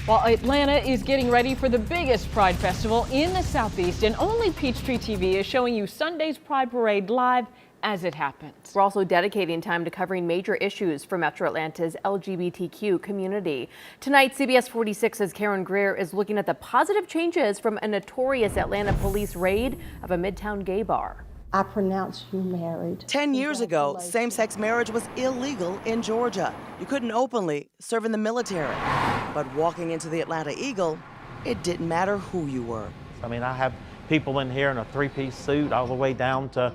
While Atlanta is getting ready for the biggest Pride Festival in the Southeast, and only Peachtree TV is showing you Sunday's Pride Parade live as it happens. We're also dedicating time to covering major issues for Metro Atlanta's LGBTQ community. Tonight, CBS 46's Karen Greer is looking at the positive changes from a notorious Atlanta police raid of a Midtown gay bar. I pronounce you married. 10 years ago, same-sex marriage was illegal in Georgia. You couldn't openly serve in the military. But walking into the Atlanta Eagle, it didn't matter who you were. I mean, I have people in here in a three-piece suit all the way down to,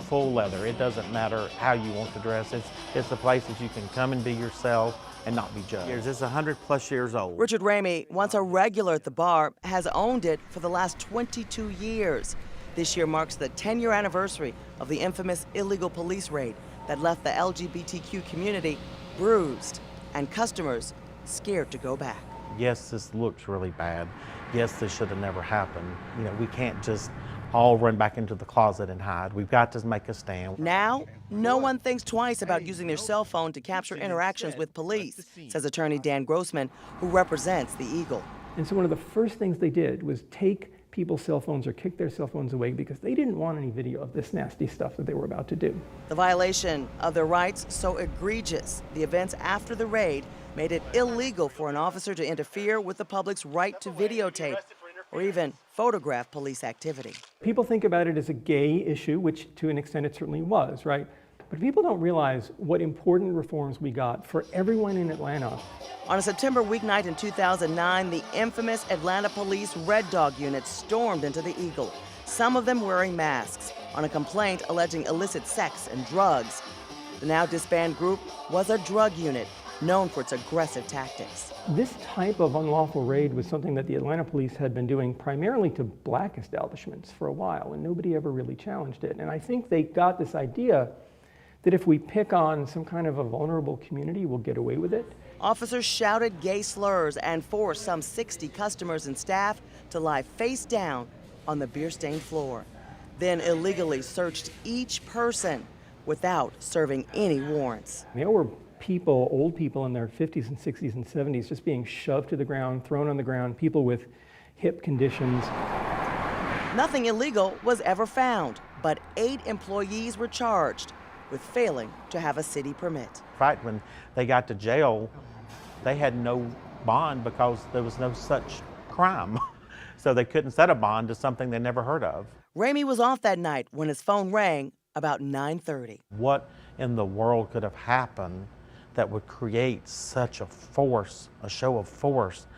full leather. It doesn't matter how you want to dress. It's a place that you can come and be yourself and not be judged. It's 100+ years old. Richard Ramey, once a regular at the bar, has owned it for the last 22 years. This year marks the 10-year anniversary of the infamous illegal police raid that left the LGBTQ community bruised and customers scared to go back. Yes, this looks really bad. Yes, this should have never happened. We can't just all run back into the closet and hide. We've got to make a stand. Now, no one thinks twice about using their cell phone to capture interactions with police, says attorney Dan Grossman, who represents the Eagle. And so one of the first things they did was take people's cell phones or kick their cell phones away because they didn't want any video of this nasty stuff that they were about to do. The violation of their rights so egregious, the events after the raid made it illegal for an officer to interfere with the public's right to videotape or even photograph police activity. People think about it as a gay issue, which to an extent it certainly was, right? But people don't realize what important reforms we got for everyone in Atlanta. On a September weeknight in 2009, the infamous Atlanta Police Red Dog unit stormed into the Eagle, some of them wearing masks, on a complaint alleging illicit sex and drugs. The now disbanded group was a drug unit known for its aggressive tactics. This type of unlawful raid was something that the Atlanta police had been doing primarily to black establishments for a while, and nobody ever really challenged it. And I think they got this idea that if we pick on some kind of a vulnerable community, we'll get away with it. Officers shouted gay slurs and forced some 60 customers and staff to lie face down on the beer-stained floor, then illegally searched each person without serving any warrants. There were people, old people in their 50s and 60s and 70s, just being shoved to the ground, thrown on the ground, people with hip conditions. Nothing illegal was ever found, but 8 employees were charged with failing to have a city permit. In fact, when they got to jail, they had no bond because there was no such crime. So they couldn't set a bond to something they never heard of. Ramey was off that night when his phone rang about 9:30. What in the world could have happened that would create such a force, a show of force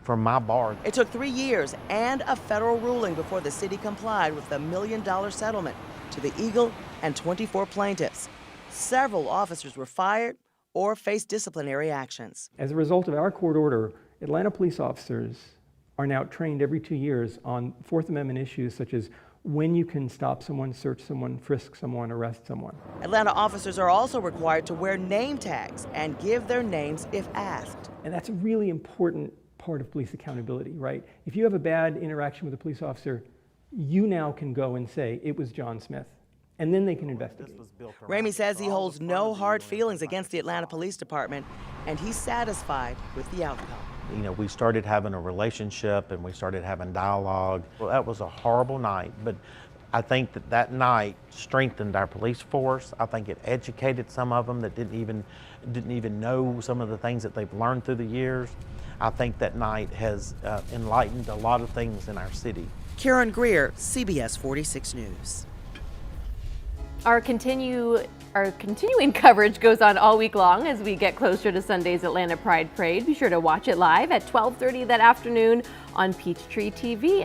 from my bar? It took 3 years and a federal ruling before the city complied with the $1 million settlement to the Eagle and 24 plaintiffs. Several officers were fired or faced disciplinary actions. As a result of our court order, Atlanta police officers are now trained every 2 years on Fourth Amendment issues such as when you can stop someone, search someone, frisk someone, arrest someone. Atlanta officers are also required to wear name tags and give their names if asked. And that's a really important part of police accountability, right? If you have a bad interaction with a police officer, you now can go and say, it was John Smith, and then they can investigate. Ramey says he holds no hard feelings against the Atlanta Police Department, and he's satisfied with the outcome. We started having a relationship and we started having dialogue. Well, that was a horrible night, but I think that night strengthened our police force. I think it educated some of them that didn't even know some of the things that they've learned through the years. I think that night has enlightened a lot of things in our city. Karen Greer, CBS 46 News. Our continuing coverage goes on all week long as we get closer to Sunday's Atlanta Pride Parade. Be sure to watch it live at 12:30 that afternoon on Peachtree TV.